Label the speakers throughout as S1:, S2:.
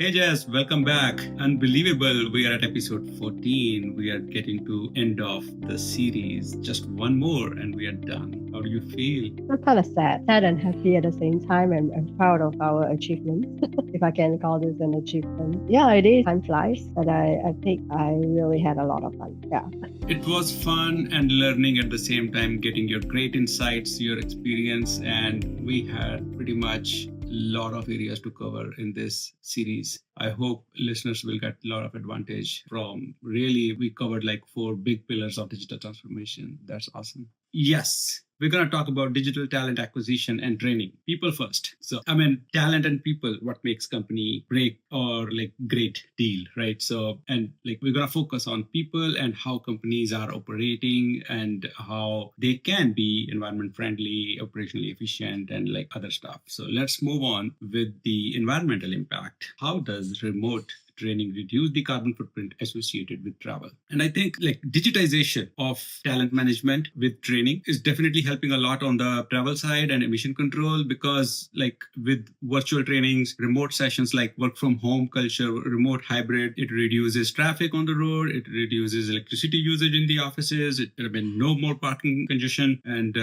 S1: Hey Jess, welcome back. Unbelievable. We are at episode 14. We are getting to end of the series. Just one more and we are done. How do you feel?
S2: I'm kind of sad and happy at the same time. I'm proud of our achievements, if I can call this an achievement. Yeah, it is. Time flies, but I think I really had a lot of fun. Yeah.
S1: It was fun and learning at the same time, getting your great insights, your experience, and we had pretty much lot of areas to cover in this series. I hope listeners will get a lot of advantage from really we covered like 4 big pillars of digital transformation. That's awesome. Yes, we're going to talk about digital talent acquisition and training. People first. So, talent and people, what makes company break or like great deal, right? So, and like we're going to focus on people and how companies are operating and how they can be environment friendly, operationally efficient, and like other stuff. So, let's move on with the environmental impact. How does remote training reduce the carbon footprint associated with travel? And I think like digitization of talent management with training is definitely helping a lot on the travel side and emission control, because like with virtual trainings, remote sessions, like work from home culture, remote hybrid, it reduces traffic on the road, it reduces electricity usage in the offices, there been no more parking congestion, and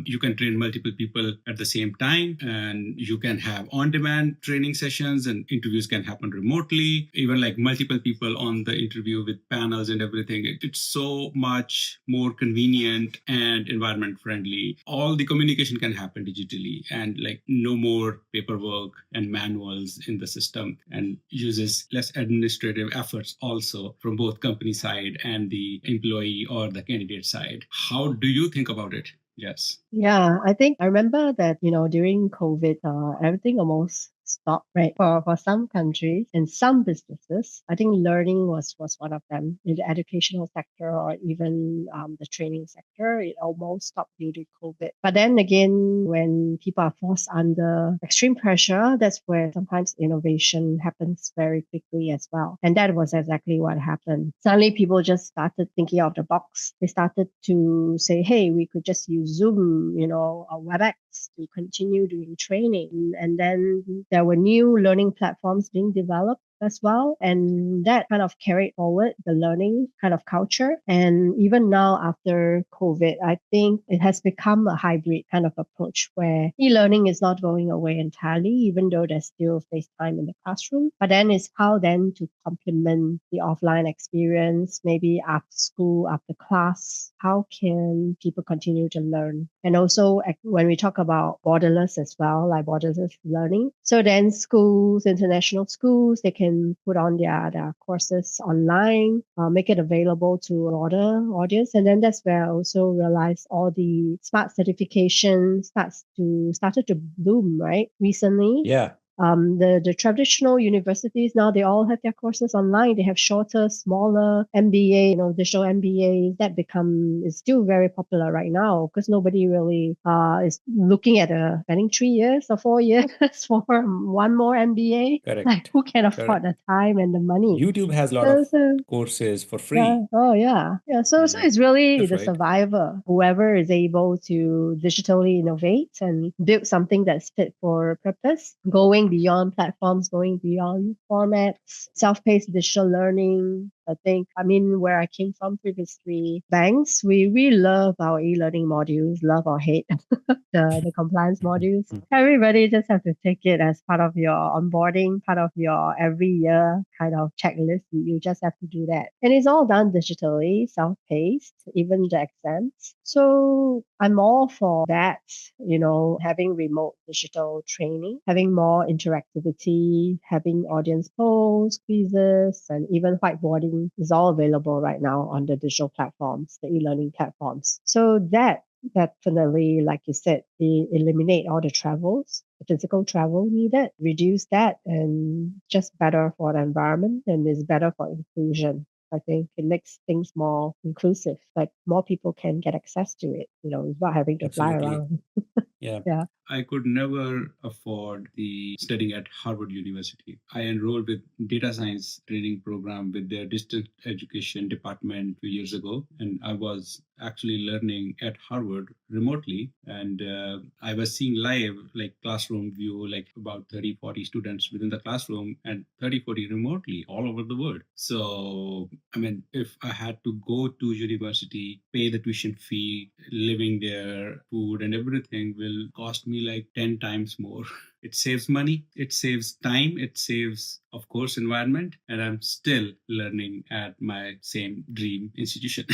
S1: you can train multiple people at the same time, and you can have on-demand training sessions, and interviews can happen remotely, even like multiple people on the interview with panels and everything. It's so much more convenient and environment friendly. All the communication can happen digitally, and like no more paperwork and manuals in the system, and uses less administrative efforts also from both company side and the employee or the candidate side. How do you think about it? Yes.
S2: Yeah, I think I remember that, during COVID, everything almost stopped, right? For some countries and some businesses, I think learning was one of them. In the educational sector or even the training sector, it almost stopped due to COVID. But then again, when people are forced under extreme pressure, that's where sometimes innovation happens very quickly as well. And that was exactly what happened. Suddenly people just started thinking out of the box. They started to say, hey, we could just use Zoom, or WebEx to continue doing training. And then there were new learning platforms being developed as well. And that kind of carried forward the learning kind of culture. And even now, after COVID, I think it has become a hybrid kind of approach where e-learning is not going away entirely, even though there's still face time in the classroom. But then it's how then to complement the offline experience, maybe after school, after class. How can people continue to learn? And also when we talk about borderless as well, like borderless learning. So then schools, international schools, they can put on their courses online, make it available to a broader audience. And then that's where I also realized all the smart certification started to bloom, right? Recently.
S3: Yeah.
S2: The traditional universities now, they all have their courses online. They have shorter, smaller MBA, digital MBA that is still very popular right now because nobody really is looking at spending 3 years or 4 years for one more MBA.
S3: Correct.
S2: Like who can afford the time and the money?
S3: YouTube has a lot of courses for free.
S2: Yeah. Oh, yeah. Yeah. So it's really
S3: That's
S2: the
S3: right.
S2: survivor, whoever is able to digitally innovate and build something that's fit for purpose, going beyond platforms, going beyond formats, self-paced digital learning. Where I came from previously, banks, we love our e-learning modules, love or hate the compliance modules. Everybody just have to take it as part of your onboarding, part of your every year kind of checklist. You just have to do that. And it's all done digitally, self-paced, even the exams. So I'm all for that, having remote digital training, having more interactivity, having audience polls, quizzes, and even whiteboarding is all available right now on the digital platforms, the e-learning platforms. So that definitely, like you said, eliminate all the travels, the physical travel needed, reduce that, and just better for the environment and is better for inclusion. I think it makes things more inclusive, like more people can get access to it, without having to fly
S3: Absolutely.
S2: around.
S3: Yeah.
S2: Yeah.
S1: I could never afford the studying at Harvard University. I enrolled with data science training program with their distance education department 2 years ago, and I was actually learning at Harvard remotely. And I was seeing live, like classroom view, like about 30, 40 students within the classroom and 30, 40 remotely all over the world. So, I mean, if I had to go to university, pay the tuition fee, living there, food and everything will cost me like 10 times more. It saves money, it saves time, it saves, of course, environment, and I'm still learning at my same dream institution.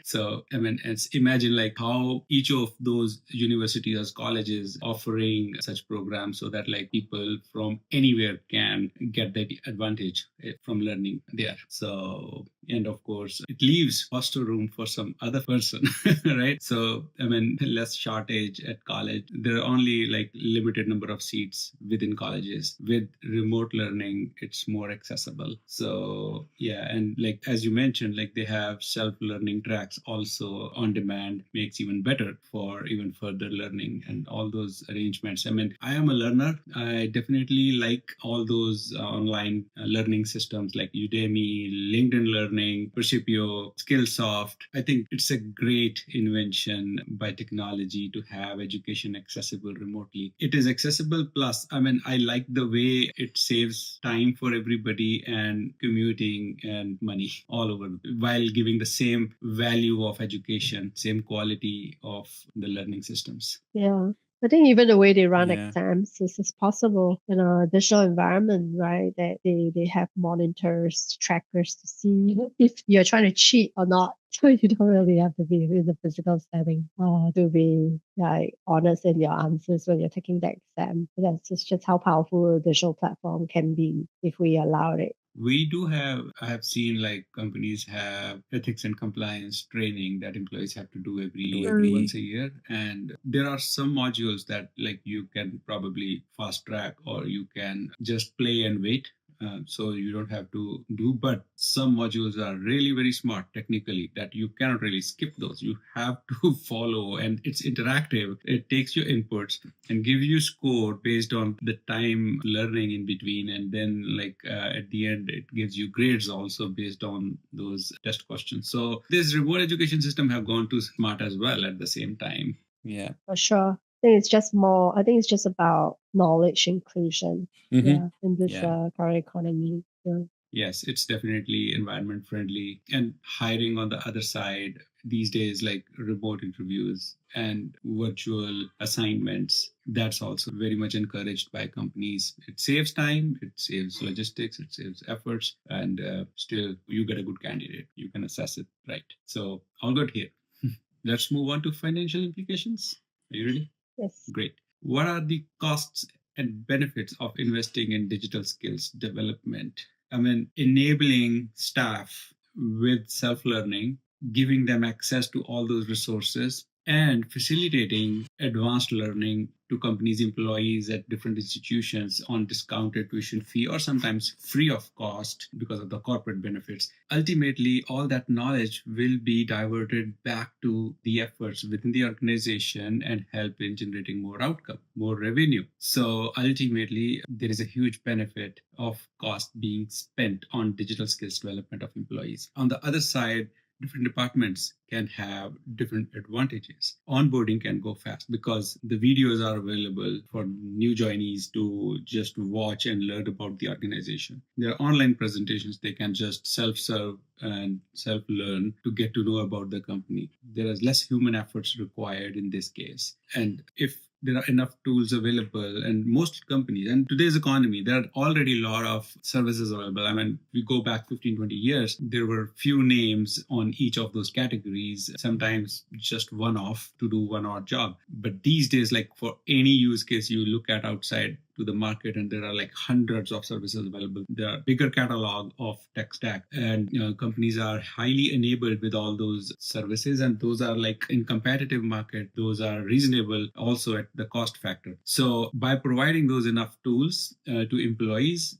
S1: So, I mean, it's imagine like how each of those universities or colleges offering such programs so that like people from anywhere can get that advantage from learning there. So, and of course, it leaves hostel room for some other person, right? So, I mean, less shortage at college. There are only like limited number of seats within colleges. With remote learning, it's more accessible. So, yeah. And like, as you mentioned, like they have self-learning tracks also on demand, makes even better for even further learning and all those arrangements. I mean, I am a learner. I definitely like all those online learning systems like Udemy, LinkedIn Learning, Percipio, Skillsoft. I think it's a great invention by technology to have education accessible remotely. It is accessible. Plus, I mean, I like the way it saves time for everybody and commuting and money all over while giving the same value of education, same quality of the learning systems.
S2: Yeah. I think even the way they run
S3: Yeah.
S2: exams is possible in a digital environment, right? That they have monitors, trackers to see if you're trying to cheat or not. So you don't really have to be in the physical setting to be like honest in your answers when you're taking the exam. That's just how powerful a digital platform can be if we allow it.
S1: We do have, I have seen like companies have ethics and compliance training that employees have to do every once a year. And there are some modules that like you can probably fast track or you can just play and wait. So you don't have to do, but some modules are really very smart technically that you cannot really skip those. You have to follow, and it's interactive. It takes your inputs and gives you score based on the time learning in between, and then like at the end it gives you grades also based on those test questions. So this remote education system have gone too smart as well at the same time.
S3: Yeah.
S2: For sure. I think it's just about knowledge inclusion. Yeah, in this current economy. Yeah.
S1: Yes, it's definitely environment friendly. And hiring on the other side these days, like remote interviews and virtual assignments, that's also very much encouraged by companies. It saves time, it saves logistics, it saves efforts, and still you get a good candidate. You can assess it right. So all good here. Let's move on to financial implications. Are you ready?
S2: Yes.
S1: Great. What are the costs and benefits of investing in digital skills development? I mean, enabling staff with self-learning, giving them access to all those resources, and facilitating advanced learning to companies' employees at different institutions on discounted tuition fee or sometimes free of cost because of the corporate benefits. Ultimately, all that knowledge will be diverted back to the efforts within the organization and help in generating more outcome, more revenue. So ultimately, there is a huge benefit of cost being spent on digital skills development of employees. On the other side, different departments can have different advantages. Onboarding can go fast because the videos are available for new joinees to just watch and learn about the organization. There are online presentations they can just self-serve and self-learn to get to know about the company. There is less human efforts required in this case. And if there are enough tools available, and most companies, and today's economy, there are already a lot of services available. I mean, we go back 15, 20 years, there were few names on each of those categories, sometimes just one off to do one odd job. But these days, like for any use case you look at outside to the market, and there are like hundreds of services available. There are bigger catalog of tech stack, and companies are highly enabled with all those services, and those are like in competitive market, those are reasonable also at the cost factor. So by providing those enough tools to employees,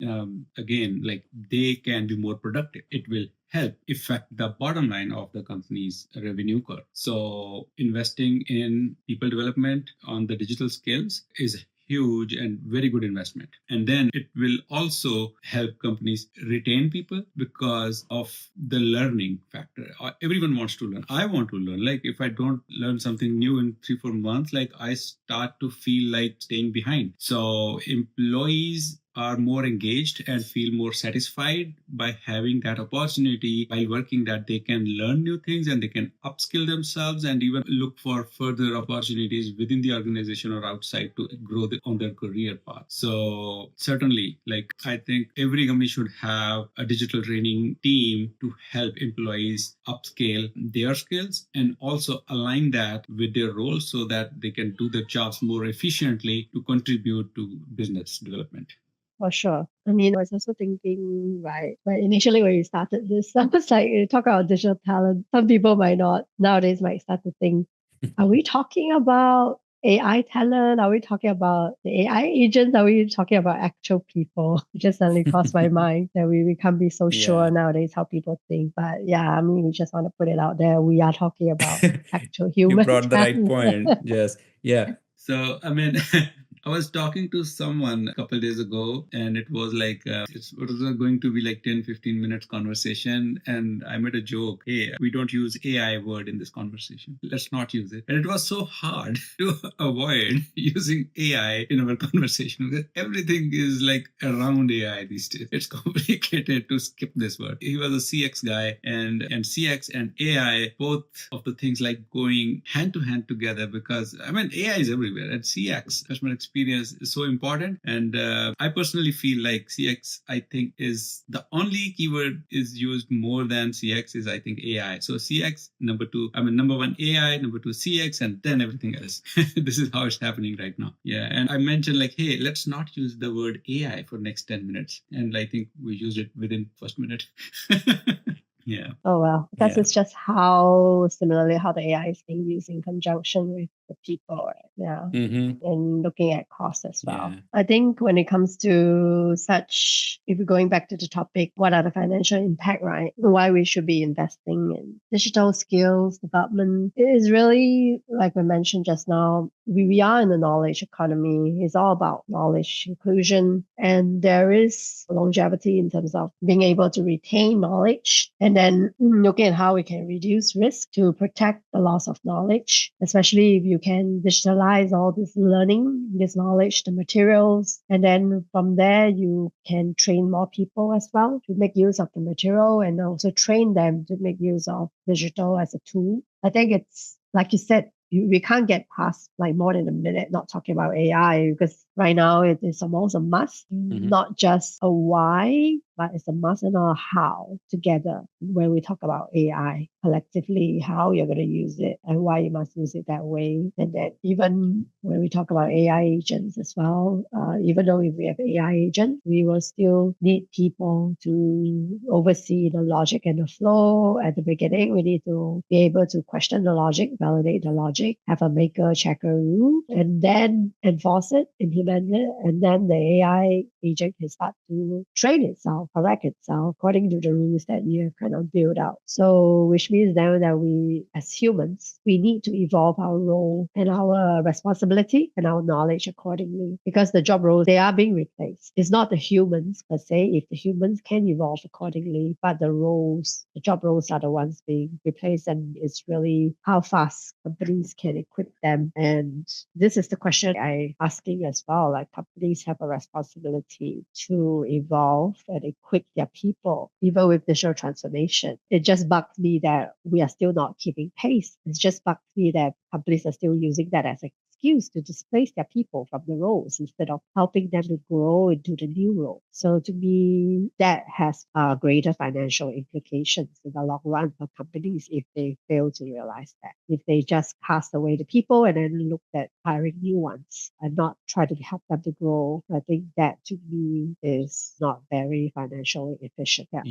S1: again, like they can be more productive. It will help affect the bottom line of the company's revenue curve. So investing in people development on the digital skills is huge and very good investment. And then it will also help companies retain people because of the learning factor. Everyone wants to learn. I want to learn. Like if I don't learn something new in 3-4 months, like I start to feel like staying behind. So employees are more engaged and feel more satisfied by having that opportunity while working, that they can learn new things and they can upskill themselves and even look for further opportunities within the organization or outside to grow on their career path. So certainly, like I think every company should have a digital training team to help employees upscale their skills and also align that with their roles so that they can do their jobs more efficiently to contribute to business development.
S2: For sure. I mean, I was also thinking, right, initially when you started this, I was like, you talk about digital talent. Some people nowadays might start to think, are we talking about AI talent? Are we talking about the AI agents? Are we talking about actual people? It just suddenly crossed my mind that we can't be so sure nowadays how people think. But yeah, I mean, we just want to put it out there. We are talking about actual human
S3: You brought the right
S2: talent.
S3: point. Yes. Yeah.
S1: So, I mean, I was talking to someone a couple of days ago, and it was like, it was going to be like 10-15 minutes conversation. And I made a joke, hey, we don't use AI word in this conversation. Let's not use it. And it was so hard to avoid using AI in our conversation because everything is like around AI these days. It's complicated to skip this word. He was a CX guy, and CX and AI, both of the things like going hand to hand together because, I mean, AI is everywhere, and CX, customer experience, is so important. And I personally feel like CX, I think, is the only keyword is used more than CX is, I think, AI. So CX, number one AI, number two CX, and then everything else. This is how it's happening right now. Yeah. And I mentioned like, hey, let's not use the word AI for next 10 minutes. And I think we used it within first minute. Yeah.
S2: Oh, well, because it's just how similarly how the AI is being used in conjunction with the people, right? Yeah.
S3: Mm-hmm.
S2: And looking at cost as well.
S3: Yeah.
S2: I think when it comes to such, if we're going back to the topic, what are the financial impact, right? Why we should be investing in digital skills development. It is really, like we mentioned just now, we are in the knowledge economy. It's all about knowledge inclusion. And there is longevity in terms of being able to retain knowledge and then looking at how we can reduce risk to protect the loss of knowledge, especially if you can digitalize all this learning, this knowledge, the materials. And then from there, you can train more people as well to make use of the material and also train them to make use of digital as a tool. I think it's, like you said, we can't get past like more than a minute not talking about AI because right now it is almost a must, not just a why, but it's a must and a how together when we talk about AI collectively, how you're going to use it and why you must use it that way. And then even when we talk about AI agents as well, even though if we have AI agents, we will still need people to oversee the logic and the flow. At the beginning, we need to be able to question the logic, validate the logic, have a maker checker rule, and then enforce it, implement it, and then the AI agent can start to train itself, correct itself according to the rules that you have kind of built out. So which means then that we as humans, we need to evolve our role and our responsibility and our knowledge accordingly because the job roles, they are being replaced. It's not the humans per se, if the humans can evolve accordingly, but the roles, the job roles are the ones being replaced, and it's really how fast companies can equip them. And this is the question I'm asking as well, like companies have a responsibility to evolve and equip their people, even with digital transformation. It just bugs me that we are still not keeping pace. It just bugs me that companies are still using that as an excuse to displace their people from the roles instead of helping them to grow into the new role. So to me, that has greater financial implications in the long run for companies if they fail to realize that. If they just cast away the people and then look at hiring new ones and not try to help them to grow, I think that to me is not very financially efficient. Yeah.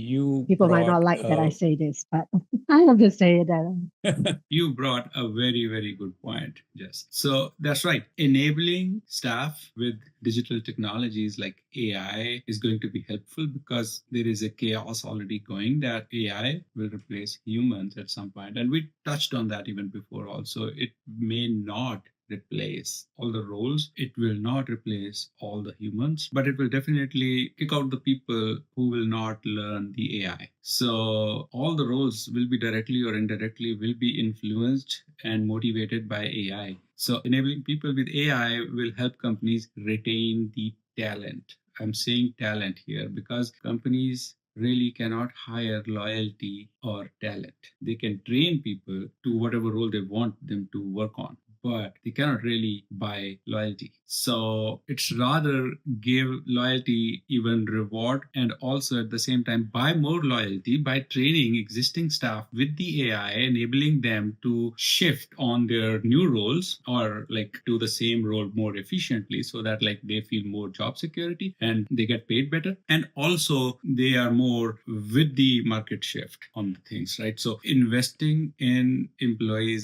S2: People might not like that I say this, but I have to say that.
S1: You brought a very, very good point, Jess. So that's right. Enabling staff with digital technologies like AI is going to be helpful because there is a chaos already going that AI will replace humans at some point. And we touched on that even before also. It may not replace all the roles. It will not replace all the humans, but it will definitely kick out the people who will not learn the AI. So all the roles will be directly or indirectly will be influenced and motivated by AI. So enabling people with AI will help companies retain the talent. I'm saying talent here because companies really cannot hire loyalty or talent. They can train people to whatever role they want them to work on, but they cannot really buy loyalty. So it's rather give loyalty even reward, and also at the same time buy more loyalty by training existing staff with the AI, enabling them to shift on their new roles or like do the same role more efficiently so that like they feel more job security and they get paid better. And also they are more with the market shift on the things, right? So investing in employees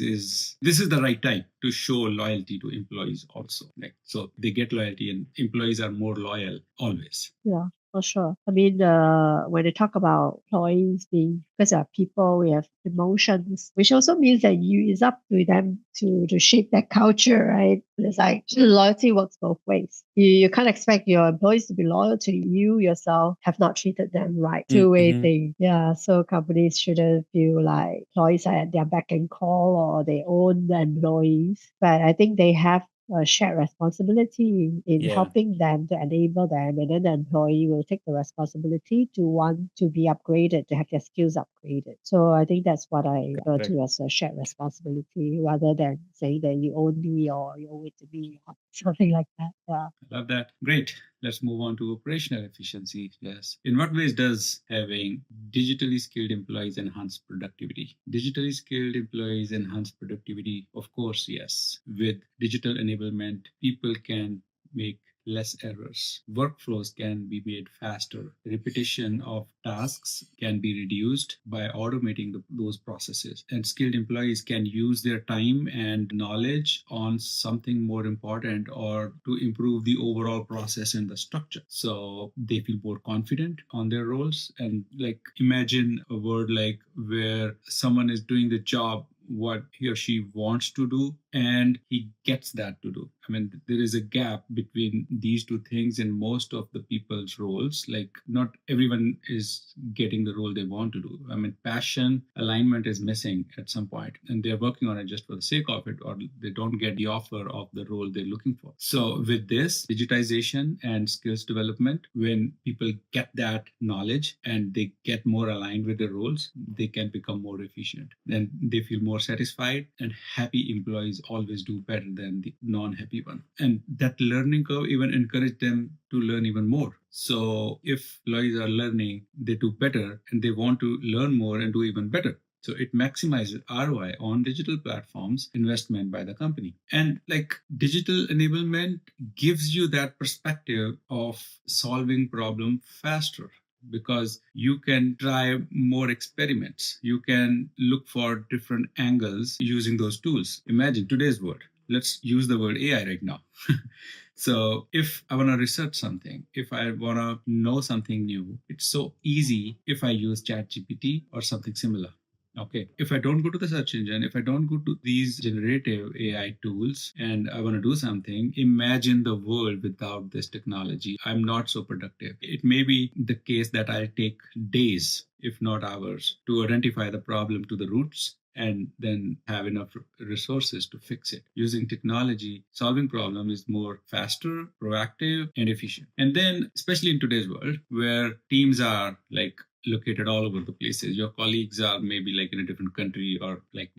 S1: this is the right time to show loyalty to employees also. Like, so they get loyalty and employees are more loyal always.
S2: Yeah, for sure. I mean, when they talk about employees being, because are people, we have emotions, which also means that it's up to them to shape that culture, right? It's like loyalty works both ways. You can't expect your employees to be loyal to you yourself, have not treated them right. Two-way thing. Yeah, so companies shouldn't feel like employees are at their beck and call or they own the employees. But I think they have a shared responsibility in helping them to enable them, and then the employee will take the responsibility to want to be upgraded, to have their skills upgraded. So I think that's what I refer to as a shared responsibility rather than saying that you own me or you owe it to me or something like that. Yeah.
S1: I love that. Great. Let's move on to operational efficiency. Yes. In what ways does having digitally skilled employees enhance productivity? Digitally skilled employees enhance productivity? Of course, yes. With digital enablement, people can make less errors. Workflows can be made faster. Repetition of tasks can be reduced by automating those processes. And skilled employees can use their time and knowledge on something more important or to improve the overall process and the structure. So they feel more confident on their roles. And like imagine a world like where someone is doing the job what he or she wants to do and he gets that to do. I mean, there is a gap between these two things in most of the people's roles. Like not everyone is getting the role they want to do. I mean, passion, alignment is missing at some point and they're working on it just for the sake of it, or they don't get the offer of the role they're looking for. So with this digitization and skills development, when people get that knowledge and they get more aligned with their roles, they can become more efficient. Then they feel more satisfied, and happy employees always do better than the non-happy one. And that learning curve even encourage them to learn even more. So if employees are learning, they do better and they want to learn more and do even better. So it maximizes ROI on digital platforms investment by the company. And like digital enablement gives you that perspective of solving problem faster, because you can try more experiments. You can look for different angles using those tools. Imagine today's world. Let's use the word AI right now. So if I want to research something, if I want to know something new, it's so easy if I use ChatGPT or something similar. Okay. If I don't go to the search engine, if I don't go to these generative AI tools and I want to do something, imagine the world without this technology. I'm not so productive. It may be the case that I'll take days, if not hours, to identify the problem to the roots and then have enough resources to fix it. Using technology, solving problems is more faster, proactive, and efficient. And then, especially in today's world, where teams are like located all over the places, your colleagues are maybe like in a different country, or like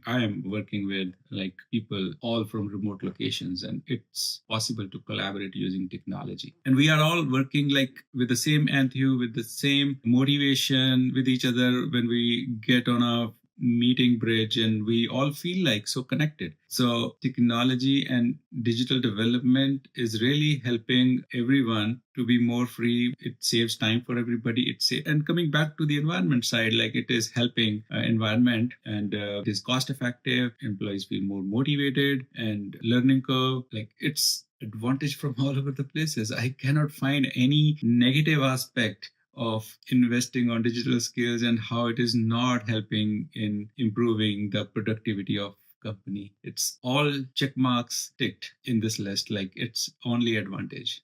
S1: I am working with like people all from remote locations, and it's possible to collaborate using technology. And we are all working like with the same enthusiasm, with the same motivation with each other when we get on a meeting bridge, and we all feel like so connected. So technology and digital development is really helping everyone to be more free. It saves time for everybody. And coming back to the environment side, like it is helping environment, and it is cost effective. Employees feel more motivated, and learning curve, like it's advantage from all over the places. I cannot find any negative aspect of investing on digital skills and how it is not helping in improving the productivity of company. It's all check marks ticked in this list. Like it's only advantage.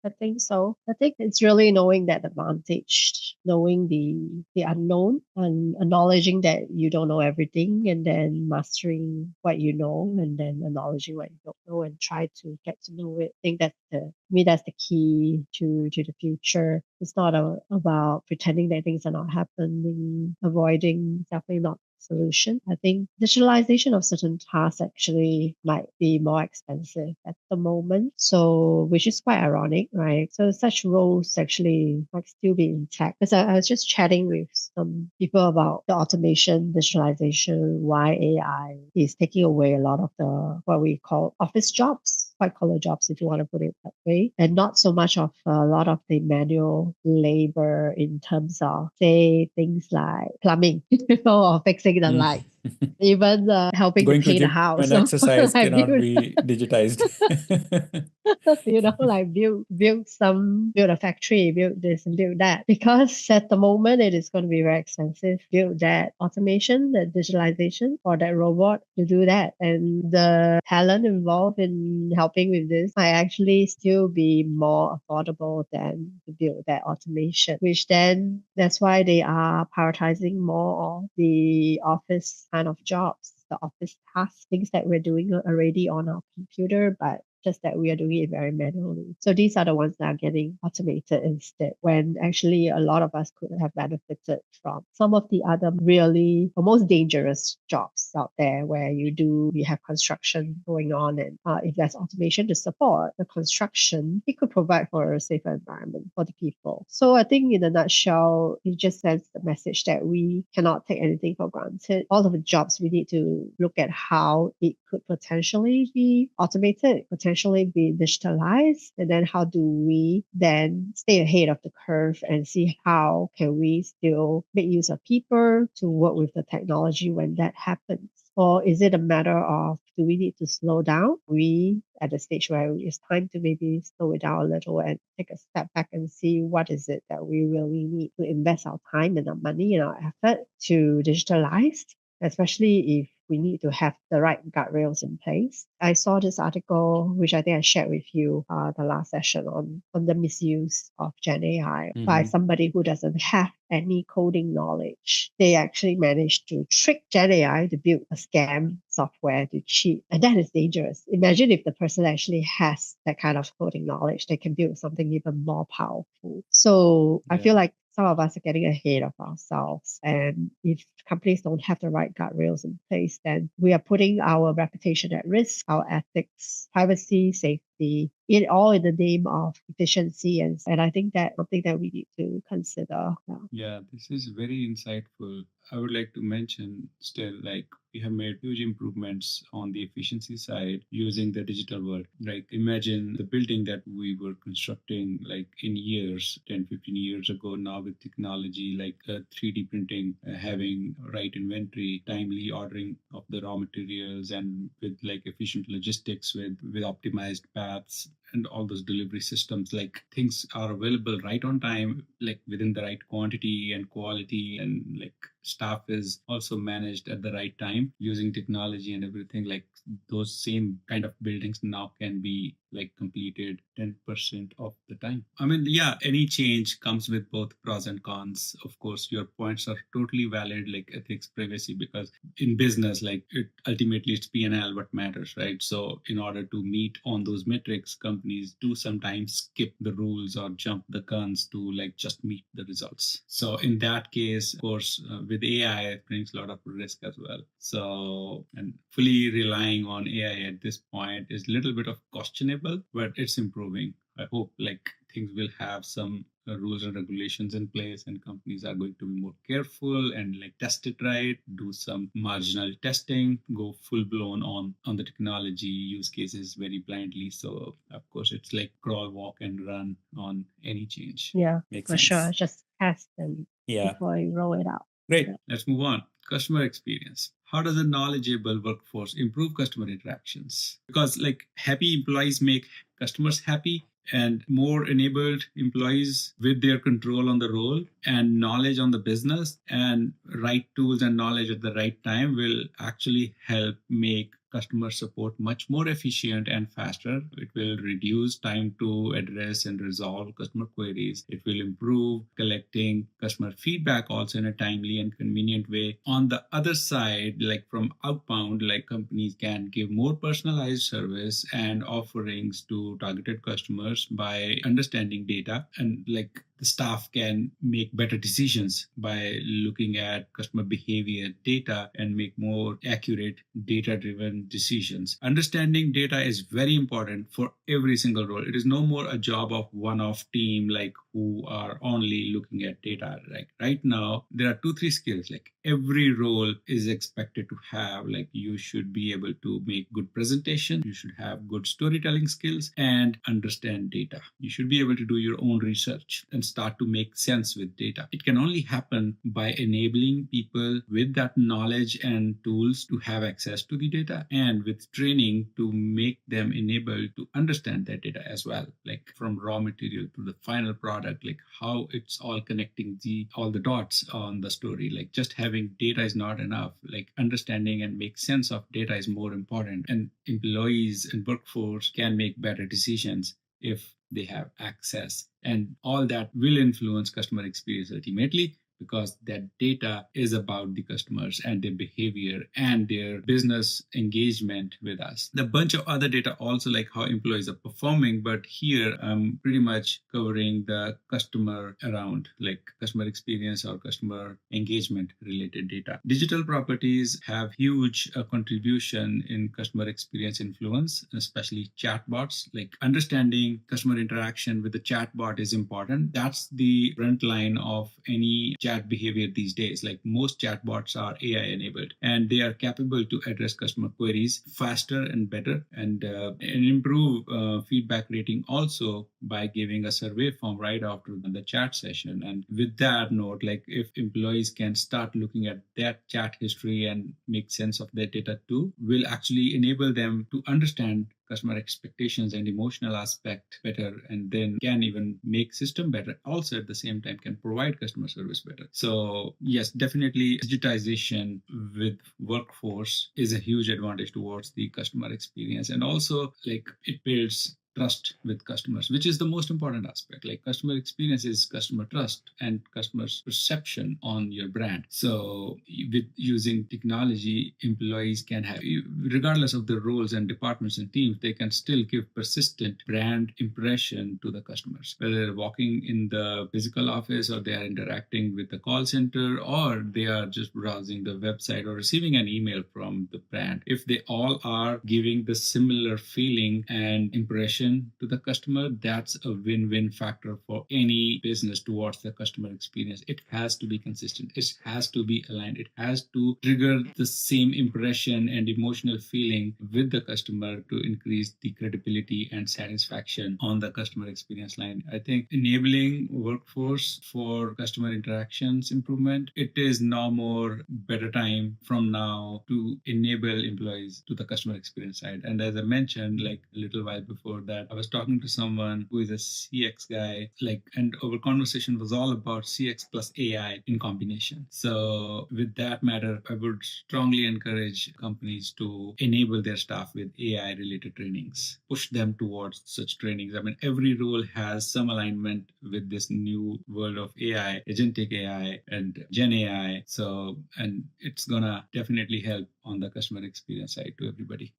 S2: I think so. I think it's really knowing that advantage, knowing the unknown and acknowledging that you don't know everything and then mastering what you know and then acknowledging what you don't know and try to get to know it. I think that's the key to the future. It's not about pretending that things are not happening, avoiding, definitely not solution. I think digitalization of certain tasks actually might be more expensive at the moment. So, which is quite ironic, right? So such roles actually might still be intact. Because I was just chatting with some people about the automation, digitalization, why AI is taking away a lot of the what we call office jobs, white collar jobs, if you want to put it that way, and not so much of a lot of the manual labor in terms of, say, things like plumbing or fixing the light, even helping to
S3: Going to
S2: paint a
S3: gym
S2: house.
S3: and exercise
S2: Like
S3: cannot
S2: build,
S3: be digitized.
S2: like build a factory, build this and build that. Because at the moment it is going to be very expensive. Build that automation, that digitalization, or that robot to do that. And the talent involved in helping with this might actually still be more affordable than to build that automation, which then that's why they are prioritizing more of the office kind of jobs, the office tasks, things that we're doing already on our computer, but just that we are doing it very manually. So these are the ones that are getting automated instead, when actually a lot of us could have benefited from some of the other really most dangerous jobs out there where we have construction going on, and if there's automation to support the construction, it could provide for a safer environment for the people. So I think in a nutshell, it just sends the message that we cannot take anything for granted. All of the jobs, we need to look at how it could potentially be automated, potentially be digitalized, and then how do we then stay ahead of the curve and see how can we still make use of people to work with the technology when that happens. Or is it a matter of, do we need to slow down? We at the stage where it's time to maybe slow it down a little and take a step back and see what is it that we really need to invest our time and our money and our effort to digitalize, especially if we need to have the right guardrails in place. I saw this article, which I think I shared with you the last session on the misuse of Gen AI by somebody who doesn't have any coding knowledge. They actually managed to trick Gen AI to build a scam software to cheat. And that is dangerous. Imagine if the person actually has that kind of coding knowledge, they can build something even more powerful. So I feel like some of us are getting ahead of ourselves. And if companies don't have the right guardrails in place, then we are putting our reputation at risk, our ethics, privacy, safety, all in the name of efficiency. And I think that's something that we need to consider.
S1: Yeah, this is very insightful. I would like to mention still, like, we have made huge improvements on the efficiency side using the digital world. Like, imagine the building that we were constructing like in years, 10, 15 years ago. Now with technology like 3D printing, having right inventory, timely ordering of the raw materials, and with like efficient logistics with optimized paths and all those delivery systems, like things are available right on time, like within the right quantity and quality, and like staff is also managed at the right time using technology and everything. Like those same kind of buildings now can be like completed 10% of the time. I mean, yeah, any change comes with both pros and cons. Of course, your points are totally valid, like ethics, privacy, because in business, like it ultimately it's P&L what matters, right? So in order to meet on those metrics, companies do sometimes skip the rules or jump the guns to like just meet the results. So in that case, of course, with AI, it brings a lot of risk as well. So, and fully relying on AI at this point is a little bit of questionable, but it's improving. I hope like things will have some rules and regulations in place, and companies are going to be more careful and like test it right, do some marginal testing, go full blown on the technology use cases very blindly. So of course it's like crawl, walk, and run on any change.
S2: Yeah,
S3: Makes
S2: for
S3: sense.
S2: sure. Just test them before you roll it out.
S1: Great. Let's move on. Customer experience. How does a knowledgeable workforce improve customer interactions? Because like happy employees make customers happy, and more enabled employees with their control on the role and knowledge on the business and right tools and knowledge at the right time will actually help make customer support much more efficient and faster. It will reduce time to address and resolve customer queries. It will improve collecting customer feedback also in a timely and convenient way. On the other side, like from outbound, like companies can give more personalized service and offerings to targeted customers by understanding data, and like the staff can make better decisions by looking at customer behavior data and make more accurate data-driven decisions. Understanding data is very important for every single role. It is no more a job of one-off team like who are only looking at data. Like right now, there are 2-3 skills like every role is expected to have. Like you should be able to make good presentation, you should have good storytelling skills and understand data. You should be able to do your own research and start to make sense with data. It can only happen by enabling people with that knowledge and tools to have access to the data and with training to make them enabled to understand that data as well, like from raw material to the final product, like how it's all connecting all the dots on the story. Like just having data is not enough. Like understanding and make sense of data is more important, and employees and workforce can make better decisions if they have access, and all that will influence customer experience ultimately, because that data is about the customers and their behavior and their business engagement with us. The bunch of other data also, like how employees are performing, but here I'm pretty much covering the customer around, like customer experience or customer engagement related data. Digital properties have huge contribution in customer experience influence, especially chatbots. Like understanding customer interaction with the chatbot is important. That's the front line of any chat behavior these days. Like most chatbots are AI enabled and they are capable to address customer queries faster and better, and improve feedback rating also by giving a survey form right after the chat session. And with that note, like if employees can start looking at that chat history and make sense of their data too, will actually enable them to understand customer expectations and emotional aspect better, and then can even make system better. Also at the same time can provide customer service better. So yes, definitely digitization with workforce is a huge advantage towards the customer experience. And also like it builds trust with customers, which is the most important aspect. Like customer experience is customer trust and customers' perception on your brand. So with using technology, employees can have, regardless of the roles and departments and teams, they can still give persistent brand impression to the customers, whether they're walking in the physical office or they are interacting with the call center or they are just browsing the website or receiving an email from the brand. If they all are giving the similar feeling and impression to the customer, that's a win-win factor for any business towards the customer experience. It has to be consistent. It has to be aligned. It has to trigger the same impression and emotional feeling with the customer to increase the credibility and satisfaction on the customer experience line. I think enabling workforce for customer interactions improvement, it is no more better time from now to enable employees to the customer experience side. And as I mentioned, like a little while before that, I was talking to someone who is a CX guy, like, and our conversation was all about CX plus AI in combination. So with that matter, I would strongly encourage companies to enable their staff with AI related trainings, push them towards such trainings. I mean, every role has some alignment with this new world of AI, agentic AI and Gen AI. So, and it's gonna definitely help on the customer experience side to everybody.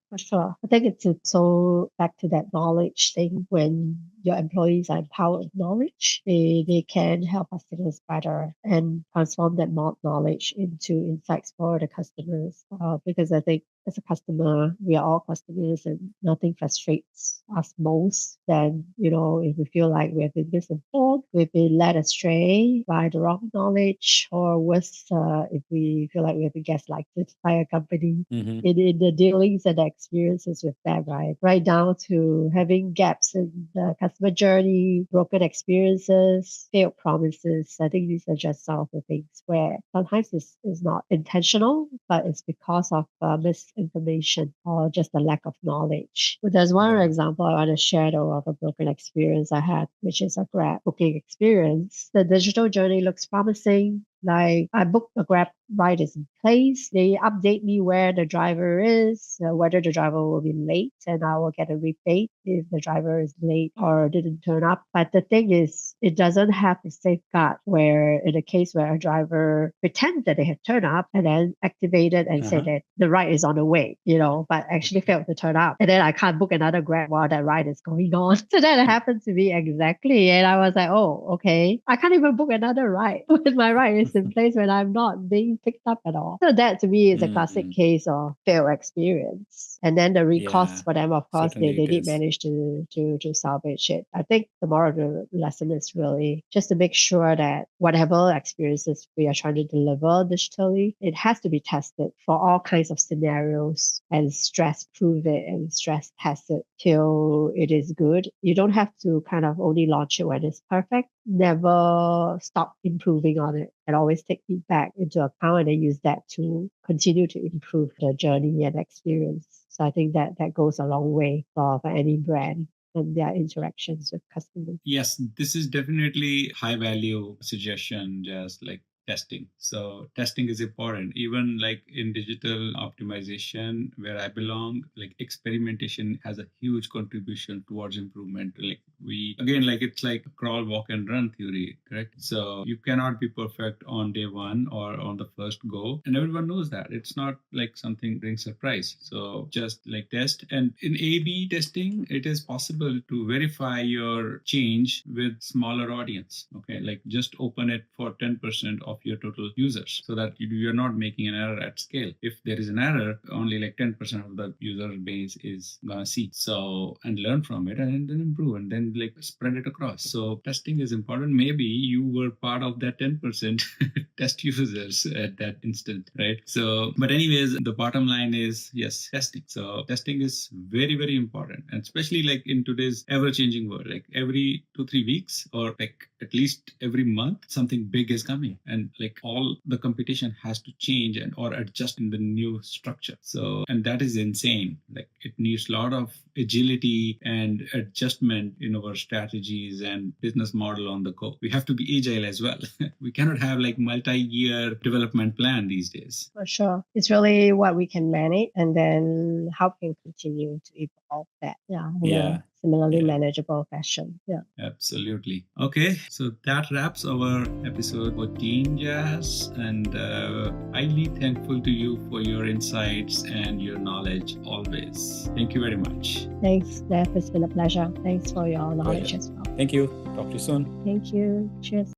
S2: For sure. I think it's so back to that knowledge thing. When your employees are empowered with knowledge, they can help customers better and transform that knowledge into insights for the customers. Because I think as a customer, we are all customers and nothing frustrates us most than, if we feel like we have been misinformed, we've been led astray by the wrong knowledge, or worse, if we feel like we have been gaslighted by a company in the dealings and the experiences with them, right? Right down to having gaps in the customer customer journey, broken experiences, failed promises. I think these are just some of the things where sometimes it's not intentional, but it's because of misinformation or just a lack of knowledge. But there's one example I want to share though of a broken experience I had, which is a Grab booking experience. The digital journey looks promising. Like I booked a Grab ride is in place. They update me where the driver is, whether the driver will be late, and I will get a rebate if the driver is late or didn't turn up. But the thing is, it doesn't have the safeguard where in a case where a driver pretends that they have turned up and then activated and said that the ride is on the way, but actually failed to turn up. And then I can't book another Grab while that ride is going on. So that happened to me exactly. And I was like, oh, okay. I can't even book another ride when my ride is in place when I'm not being picked up at all. So that to me is a classic case of failed experience. And then the recourse for them, of course, they did manage to salvage it. I think the moral of the lesson is really just to make sure that whatever experiences we are trying to deliver digitally, it has to be tested for all kinds of scenarios and stress prove it and stress test it till it is good. You don't have to kind of only launch it when it's perfect. Never stop improving on it and always take feedback into account and then use that to continue to improve the journey and experience. So I think that goes a long way for any brand and their interactions with customers.
S1: Yes, this is definitely high value suggestion, just like testing. So testing is important. Even like in digital optimization, where I belong, like experimentation has a huge contribution towards improvement. Like it's like crawl, walk and run theory, correct? So you cannot be perfect on day one or on the first go. And everyone knows that. It's not like something brings surprise. So just like test. And in A/B testing, it is possible to verify your change with smaller audience. Okay, like just open it for 10% of your total users so that you're not making an error at scale. If there is an error, only like 10% of the user base is gonna see. So, and learn from it and then improve and then like spread it across. So testing is important. Maybe you were part of that 10% test users at that instant, right? So, but anyways, the bottom line is yes, testing. So testing is very, very important. And especially like in today's ever-changing world, like every 2-3 weeks or like at least every month, something big is coming. And like all the competition has to change or adjust in the new structure. So, and that is insane. Like it needs a lot of agility and adjustment in our strategies and business model on the go. We have to be agile as well. We cannot have like multi-year development plan these days.
S2: For sure. It's really what we can manage and then how we can continue to evolve that. Yeah. Similarly manageable fashion. Yeah.
S1: Absolutely. Okay. So that wraps our episode 14, Jazz. And highly thankful to you for your insights and your knowledge always. Thank you very much.
S2: Thanks, Nav. It's been a pleasure. Thanks for your knowledge as well.
S3: Thank you. Talk to you soon.
S2: Thank you. Cheers.